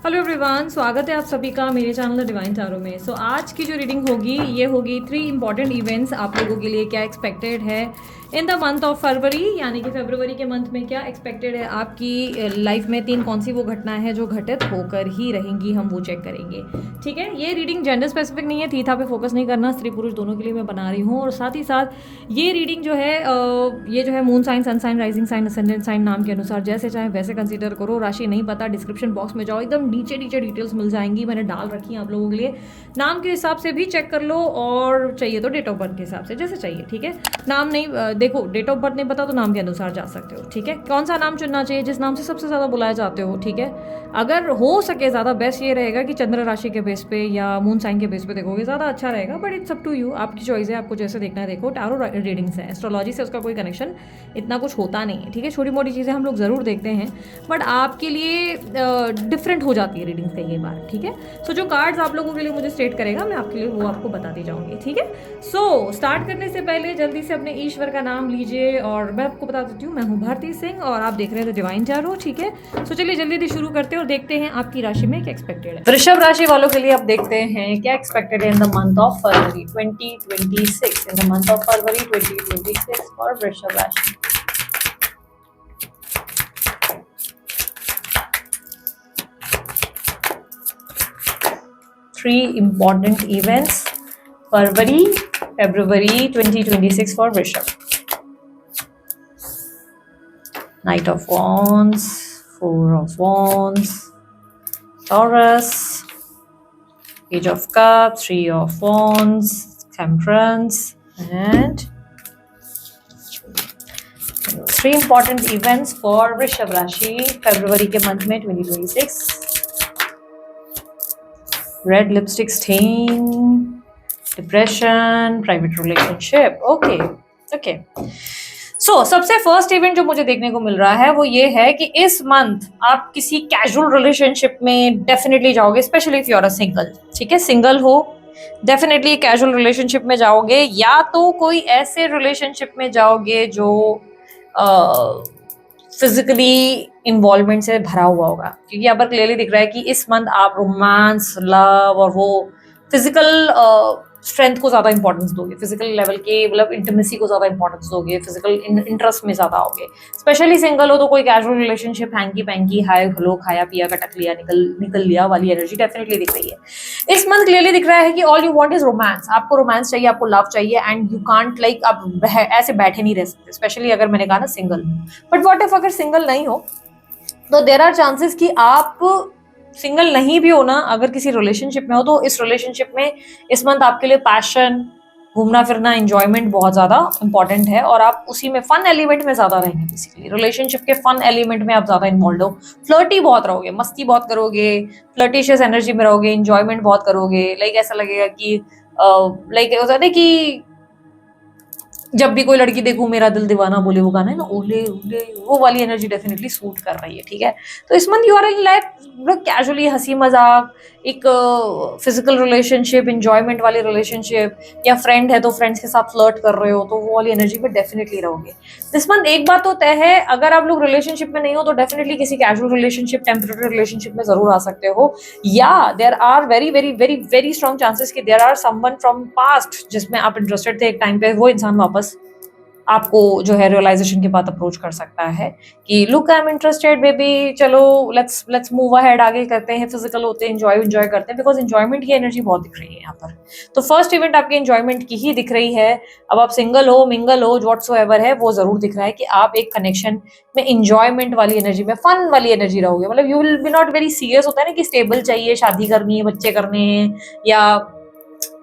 Hello everyone, स्वागत है आप सभी का मेरे चैनल द डिवाइन टैरो में। आज की जो रीडिंग होगी ये होगी 3 इंपॉर्टेंट इवेंट्स आप लोगों के लिए क्या एक्सपेक्टेड है in the month of February, यानी कि फरवरी के मंथ में क्या एक्सपेक्टेड है आपकी लाइफ में। 3 कौन सी वो घटनाएं हैं जो घटित होकर ही रहेंगी, हम वो चेक करेंगे। ठीक है, ये रीडिंग जेंडर स्पेसिफिक नहीं है, थीथा पे फोकस नहीं करना, स्त्री पुरुष दोनों के लिए मैं बना रही हूँ। और साथ ही साथ ये रीडिंग जो है ये जो है moon sign, sun sign, rising sign, ascendant sign नाम के अनुसार जैसे चाहे वैसे कंसीडर करो। राशि नहीं पता डिस्क्रिप्शन बॉक्स में जाओ, एकदम नीचे नीचे डिटेल्स मिल जाएंगी, मैंने डाल रखी है आप लोगों के लिए। नाम के हिसाब से भी चेक कर लो और चाहिए तो डेट ऑफ बर्थ के हिसाब से, जैसे चाहिए। ठीक है, नाम नहीं देखो, डेट ऑफ बर्थ नहीं पता तो नाम के अनुसार जा सकते हो। ठीक है, कौन सा नाम चुनना चाहिए, जिस नाम से सबसे ज़्यादा बुलाए जाते हो। ठीक है, अगर हो सके ज़्यादा बेस्ट ये रहेगा कि चंद्र राशि के बेस पे या मून साइन के बेस पे देखोगे, ज़्यादा अच्छा रहेगा। But it's up to you, आपकी चॉइस है, आपको जैसे देखना है देखो। टैरो रीडिंग्स है, एस्ट्रोलॉजी से उसका कोई कनेक्शन इतना कुछ होता नहीं है। ठीक है, छोटी मोटी चीज़ें हम लोग ज़रूर देखते हैं, बट आपके लिए डिफरेंट हो जाती है रीडिंग्स कई बार। ठीक है, जो कार्ड्स आप लोगों के लिए मुझे स्टेट करेगा मैं आपके लिए वो आपको बताती जाऊंगी। ठीक है, स्टार्ट करने से पहले जल्दी से अपने ईश्वर का नाम लीजिए और मैं आपको बता देती हूँ, मैं हूँ भारती सिंह और आप देख रहे हैं डिवाइन टैरो। ठीक है, चलिए जल्दी जल्दी शुरू करते हैं और देखते हैं आपकी राशि में क्या एक्सपेक्टेड है। वृषभ राशि वालों के लिए आप देखते हैं क्या एक्सपेक्टेड है in the month of February 2026। In the month of February 2026 for वृषभ राशि। Three important events February 2026 for Rishabh. Knight of Wands, Four of Wands, Taurus, Page of Cups, Three of Wands, Temperance, and 3 important events for Rishabh Rashi February के month में 2026. Red lipstick stain, depression, private relationship. Okay. सबसे first event जो मुझे देखने को मिल रहा है वो ये है कि इस मंथ आप किसी कैजुअल रिलेशनशिप में डेफिनेटली जाओगे, specially if you are a single. ठीक है, सिंगल हो डेफिनेटली कैजुअल रिलेशनशिप में जाओगे, या तो कोई ऐसे रिलेशनशिप में जाओगे जो फिजिकली इन्वॉल्वमेंट से भरा हुआ होगा, क्योंकि यहाँ पर क्लियरली दिख रहा है कि इस मंथ आप रोमांस, लव और वो फिजिकल स्ट्रेंथ को ज्यादा इंपॉर्टेंस दोगे, फिजिकल लेवल के मतलब इंटीमेसी को ज्यादा इंपॉर्टेंस दोगे, फिजिकल इंटरेस्ट में ज्यादा होगे। स्पेशली सिंगल हो तो कोई casual relationship, hanky panky, hi hello, खाया पिया, कटक लिया, निकल लिया वाली एनर्जी डेफिनेटली दिख रही है। इस मंथ क्लियरली दिख रहा है कि all you want is romance. आपको रोमांस चाहिए, आपको लव चाहिए, एंड यू कांट लाइक आप ऐसे बैठे नहीं रह सकते, स्पेशली अगर मैंने कहा ना सिंगल। बट व्हाट इफ अगर सिंगल नहीं हो तो देयर आर चांसेस कि आप सिंगल नहीं भी हो ना, अगर किसी रिलेशनशिप में हो तो इस रिलेशनशिप में इस मंथ आपके लिए पैशन, घूमना फिरना, एंजॉयमेंट बहुत ज्यादा इंपॉर्टेंट है और आप उसी में फन एलिमेंट में ज्यादा रहेंगे। बेसिकली रिलेशनशिप के फन एलिमेंट में आप ज्यादा इन्वॉल्व हो, फ्लर्टी बहुत रहोगे, मस्ती बहुत करोगे, फ्लर्टिशियस एनर्जी में रहोगे, एंजॉयमेंट बहुत करोगे। लाइक ऐसा लगेगा कि लाइक होता है कि जब भी कोई लड़की देखूं मेरा दिल दीवाना बोले, वो गाना है ना, ओले ओले, वो वाली एनर्जी डेफिनेटली सूट कर रही है। ठीक है, तो इस month you are in like casually हंसी मजाक, एक फिजिकल रिलेशनशिप, इंजॉयमेंट वाली रिलेशनशिप, या फ्रेंड है तो फ्रेंड्स के साथ फ्लर्ट कर रहे हो तो वो वाली एनर्जी पे डेफिनेटली रहोगे दिस मंथ। एक बात तो तय है, अगर आप लोग रिलेशनशिप में नहीं हो तो डेफिनेटली किसी कैजुअल रिलेशनशिप, टेम्पररी रिलेशनशिप में जरूर आ सकते हो, या there are very very very very strong chances कि there are someone from past जिसमें आप इंटरेस्टेड थे एक टाइम पे, वो इंसान वापस आपको जो है रियलाइजेशन के बाद अप्रोच कर सकता है कि look I am interested baby, चलो लेट्स मूव अहेड, आगे करते हैं, फिजिकल होते हैं, एंजॉय करते हैं, बिकॉज एंजॉयमेंट की एनर्जी बहुत दिख रही है यहाँ पर। तो फर्स्ट इवेंट आपकी एंजॉयमेंट की ही दिख रही है। अब आप सिंगल हो, मिंगल हो, व्हाट्सोएवर है, वो जरूर दिख रहा है कि आप एक कनेक्शन में एंजॉयमेंट वाली एनर्जी में, फन वाली एनर्जी रहोगे। मतलब you will B not very serious, होता है ना कि स्टेबल चाहिए, शादी करनी है, बच्चे करने हैं, या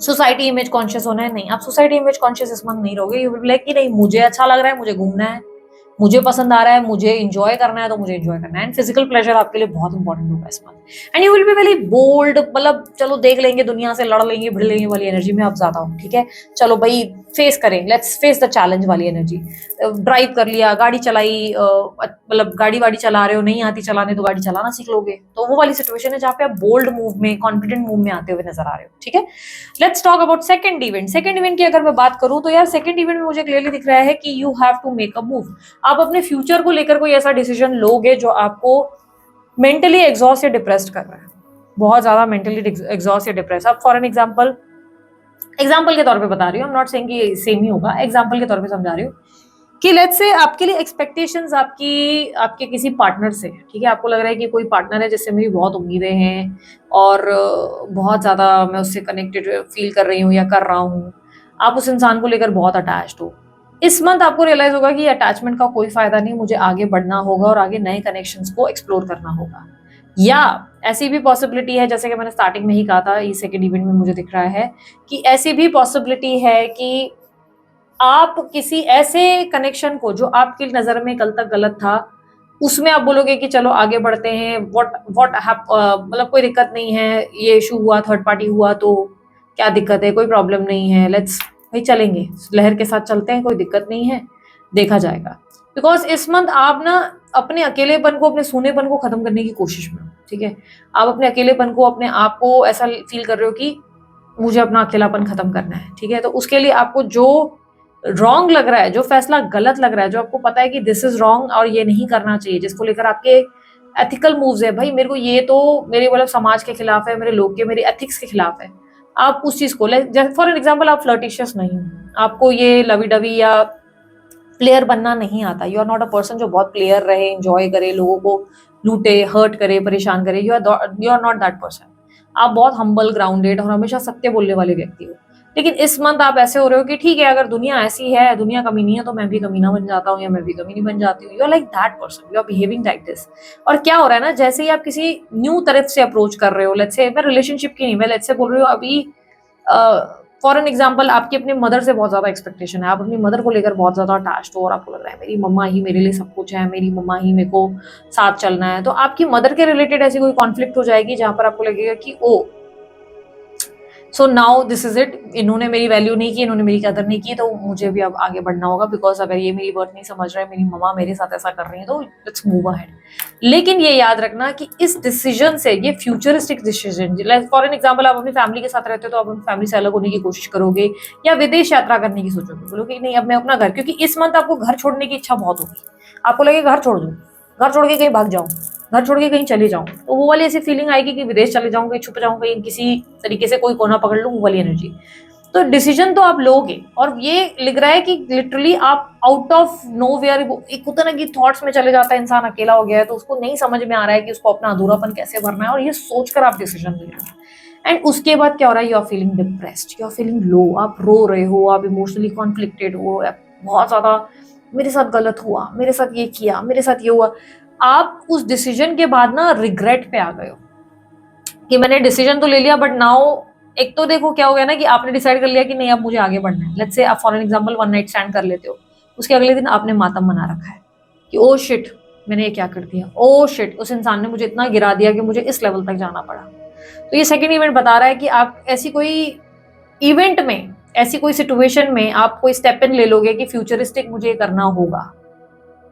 सोसाइटी इमेज कॉन्शियस होना है। नहीं, आप सोसाइटी इमेज कॉन्शियस इस मंथ नहीं रहोगे। यू विल बी लाइक कि नहीं, मुझे अच्छा लग रहा है, मुझे घूमना है, मुझे पसंद आ रहा है, मुझे एंजॉय करना है तो मुझे एंजॉय करना है, एंड फिजिकल प्लेजर आपके लिए बहुत इंपॉर्टेंट होगा इस month. And you will be very bold, मतलब चलो देख लेंगे दुनिया से, लड़ लेंगे, भिड़ लेंगे वाली एनर्जी में आप ज्यादा हो। ठीक है, चलो भाई फेस करें, लेट्स फेस द चैलेंज वाली एनर्जी। ड्राइव कर लिया, गाड़ी चलाई, मतलब गाड़ी वाड़ी चला रहे हो, नहीं आती चलाने तो गाड़ी चलाना सीख लोगे, तो वो वाली सिचुएशन है जहाँ पे आप बोल्ड मूव में, कॉन्फिडेंट मूव में आते हुए नजर आ रहे हो। ठीक है, let's talk about second event. Second event की अगर मैं बात करूं तो यार सेकंड इवेंट में मुझे क्लियरली दिख रहा है कि you have to make a move. आप अपने फ्यूचर को लेकर कोई ऐसा डिसीजन लोगे जो आपको मेंटली एग्जॉस्ट या डिप्रेस्ड कर रहा है, बहुत ज्यादा मेंटली एग्जॉस्ट या डिप्रेस। अब फॉर एन एग्जाम्पल के तौर पे बता रही हूँ, आई एम नॉट सेइंग कि सेम ही होगा, एग्जाम्पल के तौर पे समझा रही हूँ कि लेट्स से आपके लिए एक्सपेक्टेशंस आपके किसी पार्टनर से, ठीक है, आपको लग रहा है कि कोई पार्टनर है जिससे मेरी बहुत उम्मीदें हैं और बहुत ज़्यादा मैं उससे कनेक्टेड फील कर रही हूँ या कर रहा हूँ, आप उस इंसान को लेकर बहुत अटैच्ड हो। इस मंथ आपको रियलाइज होगा कि अटैचमेंट का कोई फायदा नहीं, मुझे आगे बढ़ना होगा और आगे नए कनेक्शंस को एक्सप्लोर करना होगा। या ऐसी भी पॉसिबिलिटी है, जैसे कि मैंने स्टार्टिंग में ही कहा था, ये सेकेंड इवेंट में मुझे दिख रहा है कि ऐसी भी पॉसिबिलिटी है कि आप किसी ऐसे कनेक्शन को जो आपकी नजर में कल तक गलत था, उसमें आप बोलोगे कि चलो आगे बढ़ते हैं, मतलब कोई दिक्कत नहीं है, ये इशू हुआ, थर्ड पार्टी हुआ तो क्या दिक्कत है, कोई प्रॉब्लम नहीं है, लेट्स भाई चलेंगे, लहर के साथ चलते हैं, कोई दिक्कत नहीं है, देखा जाएगा। बिकॉज इस मंथ आप ना अपने अकेलेपन को, अपने सूनेपन को खत्म करने की कोशिश में हो, ठीक है, आप अपने अकेलेपन को, अपने आप को ऐसा फील कर रहे हो कि मुझे अपना अकेलापन खत्म करना है, ठीक है, तो उसके लिए आपको जो रॉन्ग लग रहा है, जो फैसला गलत लग रहा है, जो आपको पता है कि दिस इज रॉन्ग और ये नहीं करना चाहिए, जिसको लेकर आपके एथिकल मूव्स है, भाई मेरे को ये तो मेरे मतलब समाज के खिलाफ है, मेरे लोग के, मेरे एथिक्स के खिलाफ है, आप उस चीज को, फॉर एन एग्जाम्पल, आप फ्लर्टिशियस नहीं हो, आपको ये लवी डवी या प्लेयर बनना नहीं आता, you are not a person जो बहुत प्लेयर रहे, एंजॉय करे, लोगों को लूटे, हर्ट करे, परेशान करे, you are not that person. आप बहुत हम्बल, ग्राउंडेड और हमेशा सत्य बोलने वाले व्यक्ति हो। लेकिन इस मंथ आप ऐसे हो रहे हो कि ठीक है, अगर दुनिया ऐसी है, दुनिया कमीनी है, तो मैं भी कमीना बन जाता हूँ या मैं भी कमीनी बन जाती हूँ। You are like that person, you are behaving like this. और क्या हो रहा है ना, जैसे ही आप किसी न्यू तरफ से अप्रोच कर रहे हो, लेट्स से मैं रिलेशनशिप की नहीं, मैं लेट्स से बोल रही हूँ अभी, फॉर एन एग्जाम्पल, आपकी अपनी मदर से बहुत ज्यादा एक्सपेक्टेशन है, आप अपनी मदर को लेकर बहुत ज्यादा अटैच्ड हो और आपको लग रहा है मेरी मम्मा ही मेरे लिए सब कुछ है, मेरी मम्मा ही मेरे को साथ चलना है, तो आपकी मदर के रिलेटेड ऐसी कोई कॉन्फ्लिक्ट हो जाएगी जहां पर आपको लगेगा कि oh, so now this is it, इन्होंने मेरी वैल्यू नहीं की, इन्होंने मेरी कदर नहीं की, तो मुझे भी अब आगे बढ़ना होगा, बिकॉज अगर ये मेरी वर्थ नहीं समझ रहे हैं, मेरी मम्मा मेरे साथ ऐसा कर रही है, तो लेट्स मूव अहेड। लेकिन ये याद रखना कि इस डिसीजन से, ये futuristic decision, for an example, आप अपनी फैमिली के साथ रहते हो तो आप अपनी फैमिली से अलग होने की कोशिश करोगे या विदेश यात्रा करने की सोचोगे, बोलोगे नहीं अब मैं अपना घर, क्योंकि इस मंथ आपको घर छोड़ने की इच्छा बहुत होगी, आपको लगेगा घर छोड़ दूं, घर छोड़ के कहीं भाग जाऊं, घर छोड़ के कहीं चले जाऊं, तो वो वाली ऐसी फीलिंग आएगी कि विदेश चले जाऊं, कहीं छुप जाऊं, कहीं किसी तरीके से कोई कोना पकड़ लूं, वो वाली एनर्जी। तो डिसीजन तो आप लोगे, और ये लिख रहा है कि लिटरली आप आउट ऑफ नो वेयर, एक होता ना कि थॉट्स में चले जाता है इंसान, अकेला हो गया है तो उसको नहीं समझ में आ रहा है कि उसको अपना अधूरापन कैसे भरना है, और ये सोचकर आप डिसीजन ले रहे हो। एंड उसके बाद क्या हो रहा है, you are feeling depressed, you are feeling low, आप रो रहे हो, आप इमोशनली कॉन्फ्लिक्टेड हो, बहुत ज्यादा मेरे साथ गलत हुआ, मेरे साथ ये किया, मेरे साथ ये हुआ। आप उस डिसीजन के बाद ना रिग्रेट पे आ गए हो कि मैंने डिसीजन तो ले लिया, बट नाउ एक तो देखो क्या हो गया ना कि आपने डिसाइड कर लिया कि नहीं अब मुझे आगे बढ़ना है, लेट्स से आप for an example one night stand कर लेते हो, उसके अगले दिन आपने मातम बना रखा है कि ओ शिट मैंने ये क्या कर दिया, ओ शिट उस इंसान ने मुझे इतना गिरा दिया कि मुझे इस लेवल तक जाना पड़ा। तो ये सेकेंड इवेंट बता रहा है कि आप ऐसी कोई इवेंट में, ऐसी कोई सिचुएशन में आप कोई स्टेप इन ले लोगे कि फ्यूचरिस्टिक मुझे करना होगा।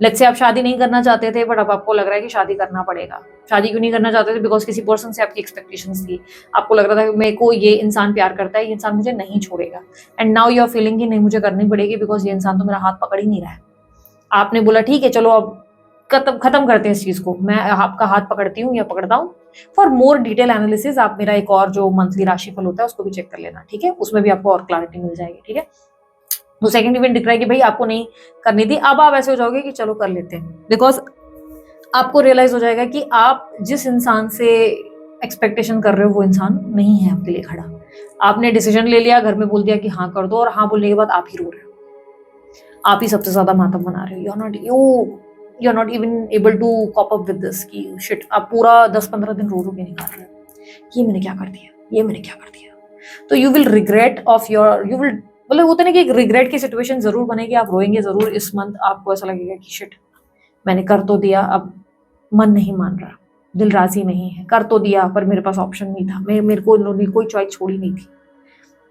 लेट्स से आप शादी नहीं करना चाहते थे, बट अब आपको लग रहा है कि शादी करना पड़ेगा। शादी क्यों नहीं करना चाहते थे, बिकॉज किसी पर्सन से आपकी एक्सपेक्टेशंस थी, आपको लग रहा था कि मेरे को ये इंसान प्यार करता है, ये इंसान मुझे नहीं छोड़ेगा, and now you are feeling कि नहीं मुझे करनी पड़ेगी, बिकॉज ये इंसान तो मेरा हाथ पकड़ ही नहीं रहा है। आपने बोला ठीक है चलो अब खत्म करते हैं इस चीज को, मैं आपका हाथ पकड़ती हूँ या पकड़ता हूँ। फॉर मोर डिटेल एनालिसिस आप मेरा एक और जो मंथली राशिफल होता है उसको भी चेक कर लेना, ठीक है, उसमें भी आपको और क्लैरिटी मिल जाएगी, ठीक है। तो सेकंड इवेंट दिख रहा है कि भाई आपको नहीं करनी थी, अब आप ऐसे हो जाओगे कि चलो कर लेते हैं, बिकॉज आपको रियलाइज हो जाएगा कि आप जिस इंसान से एक्सपेक्टेशन कर रहे हो वो इंसान नहीं है आपके लिए खड़ा। आपने डिसीजन ले लिया, घर में बोल दिया कि हाँ कर दो, और हाँ बोलने के बाद आप ही रो रहे हो, आप ही सबसे ज्यादा मातम बना रहे हो, you are not even able to cope up with this कि शिट, आप पूरा 10-15 दिन रो के निकाल रहे हो, ये मैंने क्या कर दिया, ये मैंने क्या कर दिया। तो you will regret of your, you will, मतलब होता है ना कि एक रिग्रेट की सिचुएशन जरूर बनेगी, आप रोएंगे जरूर इस मंथ, आपको ऐसा लगेगा कि शिट मैंने कर तो दिया, अब मन नहीं मान रहा, दिल राजी नहीं है, कर तो दिया पर मेरे पास ऑप्शन नहीं था, मेरे को इन्होंने कोई चॉइस छोड़ी नहीं थी,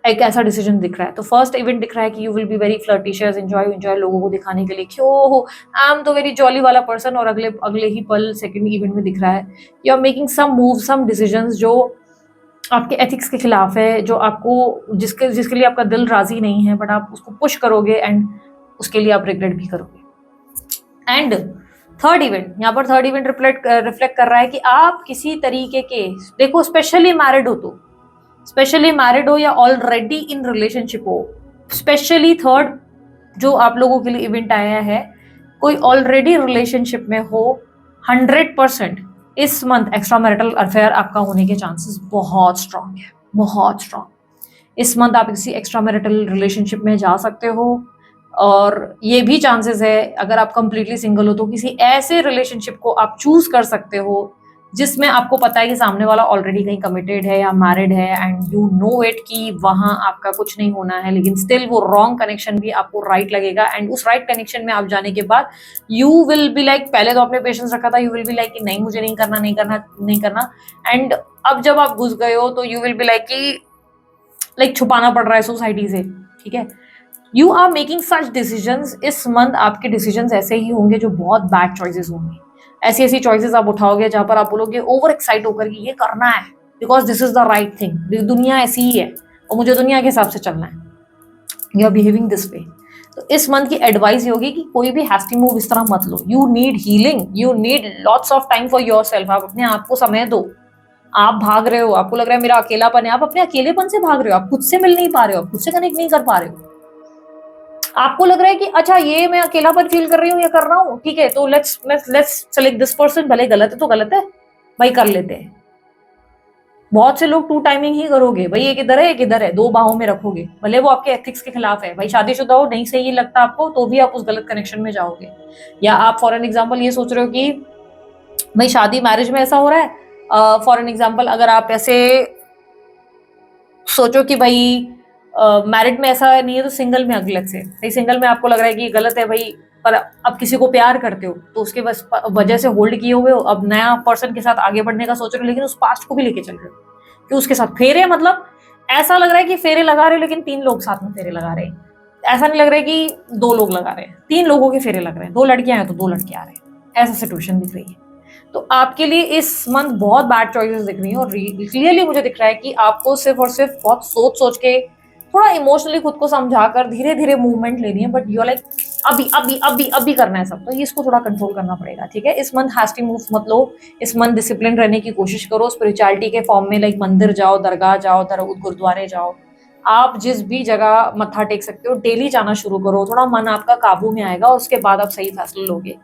एक ऐसा डिसीजन दिख रहा है। तो फर्स्ट इवेंट दिख रहा है कि you will be very flirtatious, enjoy लोगों को दिखाने के लिए कि ओहो आई एम तो वेरी जॉली वाला पर्सन, और अगले अगले ही पल सेकंड इवेंट में दिख रहा है you are making some move, some decisions जो आपके एथिक्स के खिलाफ है, जो आपको जिसके लिए आपका दिल राजी नहीं है, बट आप उसको पुश करोगे एंड उसके लिए आप रिग्रेट भी करोगे। एंड थर्ड इवेंट, यहाँ पर थर्ड इवेंट रिफ्लेक्ट कर रहा है कि आप किसी तरीके के, देखो स्पेशली मैरिड हो या ऑलरेडी इन रिलेशनशिप हो, स्पेशली थर्ड जो आप लोगों के लिए इवेंट आया है, कोई ऑलरेडी रिलेशनशिप में हो, 100% इस मंथ एक्स्ट्रा मैरिटल अफेयर आपका होने के चांसेस बहुत स्ट्रांग है, बहुत स्ट्रांग। इस मंथ आप किसी एक्स्ट्रा मैरिटल रिलेशनशिप में जा सकते हो, और ये भी चांसेस है अगर आप कंप्लीटली सिंगल हो तो किसी ऐसे रिलेशनशिप को आप चूज कर सकते हो जिसमें आपको पता है कि सामने वाला ऑलरेडी कहीं कमिटेड है या मैरिड है, एंड यू नो इट कि वहां आपका कुछ नहीं होना है, लेकिन स्टिल वो रॉन्ग कनेक्शन भी आपको राइट लगेगा, एंड उस राइट कनेक्शन में आप जाने के बाद यू विल बी लाइक, पहले तो आपने पेशेंस रखा था, यू विल बी लाइक कि नहीं मुझे नहीं करना, नहीं करना, नहीं करना, एंड अब जब आप घुस गए हो तो यू विल बी लाइक कि लाइक छुपाना पड़ रहा है सोसाइटी से, ठीक है। You are making such decisions, इस मंथ आपके डिसीजंस ऐसे ही होंगे जो बहुत बैड चॉइसेस होंगे, ऐसी ऐसी चॉइसेस आप उठाओगे जहां पर आप बोलोगे ओवर एक्साइट होकर कि ये करना है because this is the right thing, दुनिया ऐसी ही है और मुझे दुनिया के हिसाब से चलना है, you are behaving this way. तो इस मंथ की एडवाइस ये होगी कि कोई भी हैस्टी मूव इस तरह मत लो, you need healing, you need lots of time for yourself, आप अपने आप को समय दो। आप भाग रहे हो, आपको लग रहा है मेरा अकेलापन है, आप अपने अकेलेपन से भाग रहे हो, आप खुद से मिल नहीं पा रहे हो, खुद से कनेक्ट नहीं कर पा रहे हो, आपको लग रहा है कि अच्छा ये मैं अकेलापन फील कर रही हूँ या कर रहा हूँ, ठीक है तो लेट्स सेलेक्ट दिस पर्सन, भले गलत है तो गलत है भाई, कर लेते हैं। बहुत से लोग टू टाइमिंग ही करोगे भाई, एक इधर है एक इधर है, दो बाहों में रखोगे, भले वो आपके एथिक्स के खिलाफ है भाई, शादीशुदा हो नहीं सही लगता आपको तो भी आप उस गलत कनेक्शन में जाओगे। या आप फॉर एन एग्जाम्पल ये सोच रहे हो कि भाई शादी मैरिज में ऐसा हो रहा है, फॉर एन एग्जाम्पल अगर आप ऐसे सोचो कि भाई मैरिड में ऐसा नहीं है तो सिंगल में अलग से, भाई सिंगल में आपको लग रहा है कि गलत है भाई, पर अब किसी को प्यार करते हो तो उसके बस वजह से होल्ड किए हुए हो, अब नया पर्सन के साथ आगे बढ़ने का सोच रहे हो, लेकिन उस पास्ट को भी लेके चल रहे हो कि उसके साथ फेरे, मतलब ऐसा लग रहा है कि फेरे लगा रहे हो लेकिन 3 लोग साथ में फेरे लगा रहे हैं, ऐसा नहीं लग रहा है कि 2 लोग लगा रहे हैं, 3 लोगों के फेरे लग रहे हैं, 2 लड़कियां हैं तो 2 लड़के आ रहे हैं, ऐसा सिचुएशन दिख रही है। तो आपके लिए इस मंथ बहुत बैड चॉइसेस दिख रही हैं, और क्लियरली मुझे दिख रहा है कि आपको सिर्फ और सिर्फ बहुत सोच सोच के थोड़ा इमोशनली खुद को समझाकर धीरे धीरे मूवमेंट लेनी है, बट यू आर लाइक अभी अभी अभी अभी करना है सब, तो इसको थोड़ा कंट्रोल करना पड़ेगा, ठीक है। इस मंथ हैस्टी मूव मत लो, इस मंथ डिसिप्लिन रहने की कोशिश करो, स्पिरिचुअलिटी के फॉर्म में लाइक मंदिर जाओ, दरगाह जाओ, गुरुद्वारे जाओ, आप जिस भी जगह मत्था टेक सकते हो डेली जाना शुरू करो, थोड़ा मन आपका काबू में आएगा, उसके बाद आप सही फैसले लोगे।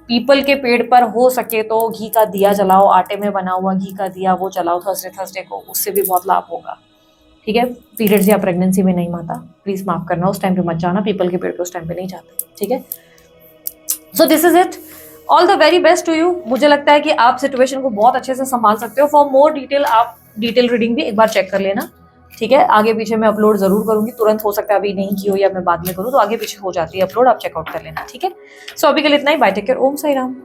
पीपल के पेड़ पर हो सके तो घी का दिया जलाओ, आटे में बना हुआ घी का दिया वो जलाओ थर्सडे को, उससे भी बहुत लाभ होगा, ठीक है। पीरियड्स या प्रेगनेंसी में नहीं माता, प्लीज माफ करना, उस टाइम पे मत जाना, पीपल के पेड़ पे उस टाइम पे नहीं जाते, ठीक है। So this is it, all the very best to you. मुझे लगता है कि आप सिचुएशन को बहुत अच्छे से संभाल सकते हो। फॉर मोर डिटेल आप डिटेल रीडिंग भी एक बार चेक कर लेना, ठीक है। आगे पीछे मैं अपलोड जरूर करूंगी, तुरंत हो सकता है अभी नहीं की हो या मैं बाद में करूँ, तो आगे पीछे हो जाती है अपलोड, आप चेकआउट कर लेना, ठीक है। सो अभी के लिए इतना ही, बाय, टेक केयर, ओम साई राम।